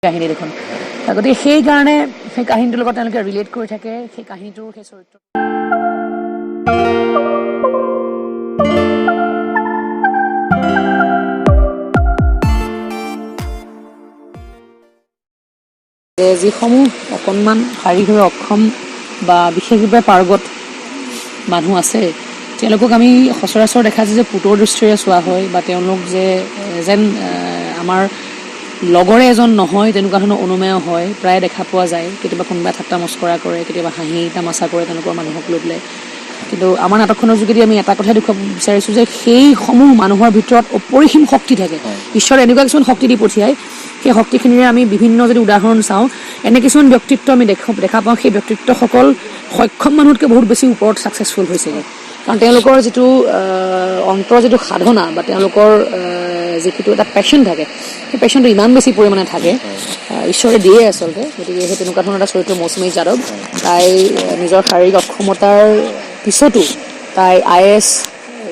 কাহিনী দেখোন গতিকে সেইকাৰণে সেই কাহিনীটোৰ লগত তেওঁলোকে ৰিলেট কৰি থাকে সেই কাহিনীটোৰ সেই চৰিত্ৰ যিসমূহ অকণমান শাৰীৰিকভাৱে অক্ষম বা বিশেষভাৱে পাৰ্গত মানুহ আছে তেওঁলোকক আমি সচৰাচৰ দেখা যায় যে পুতৰ দৃষ্টিৰে চোৱা হয় বা তেওঁলোক যে যেন আমাৰ লগৰে এজন নহয় তেনেকুৱা ধৰণৰ অনুমেয় হয় প্ৰায় দেখা পোৱা যায় কেতিয়াবা কোনোবাই ঠাট্টা মস্কৰা কৰে কেতিয়াবা হাঁহি তামাচা কৰে তেনেকুৱা মানুহক লৈ পেলাই কিন্তু আমাৰ নাটকখনৰ যোগেদি আমি এটা কথা দেখুৱাব বিচাৰিছোঁ যে সেইসমূহ মানুহৰ ভিতৰত অপৰিসীম শক্তি থাকে ঈশ্বৰে এনেকুৱা কিছুমান শক্তি দি পঠিয়ায় সেই শক্তিখিনিৰে আমি বিভিন্ন যদি উদাহৰণ চাওঁ এনে কিছুমান ব্যক্তিত্ব আমি দেখা পাওঁ সেই ব্যক্তিত্বসকল সক্ষম মানুহতকৈ বহুত বেছি ওপৰত ছাকচেছফুল হৈছেগৈ কাৰণ তেওঁলোকৰ যিটো অন্তৰ যিটো সাধনা বা তেওঁলোকৰ যিটো এটা পেশ্যন থাকে সেই পেশ্যনটো ইমান বেছি পৰিমাণে থাকে ঈশ্বৰে দিয়ে আচলতে গতিকে সেই তেনেকুৱা ধৰণৰ এটা চৰিত্ৰ মৌচুমী যাদৱ তাই নিজৰ শাৰীৰিক অক্ষমতাৰ পিছতো তাই IAS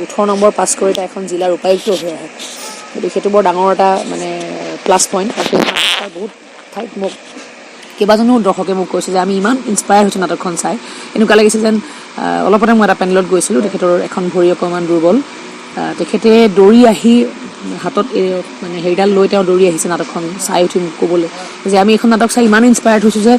18 নম্বৰ পাছ কৰি তাই এখন জিলাৰ উপায়ুক্ত হৈ আহে গতিকে সেইটো বৰ ডাঙৰ এটা মানে প্লাছ পইণ্ট আৰু সেই বহুত ঠাইত মোক কেইবাজনো দৰ্শকে মোক কৈছে যে আমি ইমান ইনস্পায়াৰ হৈছোঁ নাটকখন চাই এনেকুৱা লাগিছে যেন অলপতে মই এটা পেনেলত গৈছিলোঁ তেখেতৰ এখন ভৰি অকণমান দুৰ্বল তেখেতে দৌৰি আহি হাতত মানে হেৰিডাল লৈ তেওঁ দৌৰি আহিছে নাটকখন চাই উঠি মোক ক'বলৈ যে আমি এখন নাটক চাই ইমান ইনস্পায়াৰ্ড হৈছোঁ যে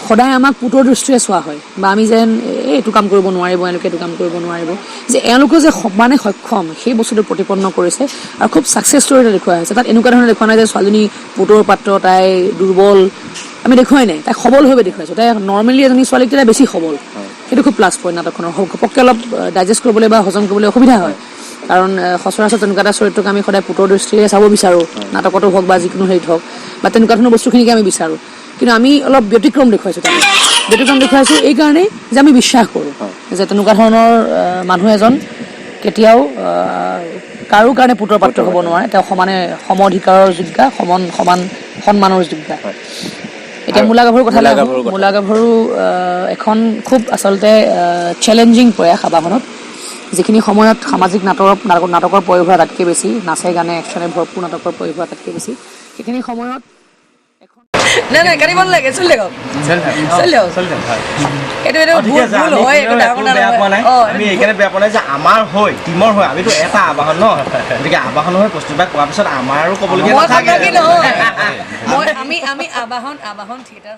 সদায় আমাক পুতৰ দৃষ্টিৰে চোৱা হয় বা আমি যেন এইটো কাম কৰিব নোৱাৰিব এওঁলোকে এইটো কাম কৰিব নোৱাৰিব যে এওঁলোকে যে সমানে সক্ষম সেই বস্তুটো প্ৰতিপন্ন কৰিছে আৰু খুব ছাকচেছ ষ্টৰী এটা দেখুওৱা হৈছে তাত এনেকুৱা ধৰণৰ দেখুওৱা নাই যে ছোৱালীজনী পুতৰ পাত্ৰ তাই দুৰ্বল আমি দেখুৱাই নাই তাই সবলভাৱে দেখুৱাইছোঁ তাই নৰ্মেলি এজনী ছোৱালীক তাই বেছি সবল সেইটো খুব প্লাছ পইণ্ট নাটকখনৰ ঘপককৈ অলপ ডাইজেষ্ট কৰিবলৈ বা হজম কৰিবলৈ অসুবিধা হয় কাৰণ সচৰাচৰ তেনেকুৱা এটা চৰিত্ৰক আমি সদায় পুতৰ দৃষ্টিৰে চাব বিচাৰোঁ নাটকতো হওক বা যিকোনো হেৰিত হওক বা তেনেকুৱা ধৰণৰ বস্তুখিনিকে আমি বিচাৰোঁ কিন্তু আমি অলপ ব্যতিক্ৰম দেখুৱাইছোঁ তাতে ব্যতিক্ৰম দেখুৱাইছোঁ এইকাৰণেই যে আমি বিশ্বাস কৰোঁ যে তেনেকুৱা ধৰণৰ মানুহ এজন কেতিয়াও কাৰো কাৰণে পুতৰ পাত্ৰ হ'ব নোৱাৰে তেওঁ সমানে সম অধিকাৰৰ যোগ্যা সমান সন্মানৰ যোগ্যা এতিয়া মূলা গাভৰুৰ কথা মূলা গাভৰু এখন খুব আচলতে চেলেঞ্জিং প্ৰয়াস আবাহনত যিখিনি সময়ত সামাজিক নাটকৰ প্ৰয়োগ হোৱা তাতকৈ বেছি নাচে গানে একশ্যনে ভৰপূৰ নাটকৰ প্ৰয়োগ হোৱা তাতকৈ বেছি সেইখিনি সময়ত নাই কাটিব নালাগে চলি থাকক আমি এইকাৰণে বেয়া পোৱা নাই যে আমাৰ হয় টিমৰ হয় আমিতো এটা আবাহন ন গতিকে আবাহন হৈ প্ৰস্তুত কোৱাৰ পিছত আমাৰো ক'বলগীয়া আমি আবাহন থিয়েটাৰ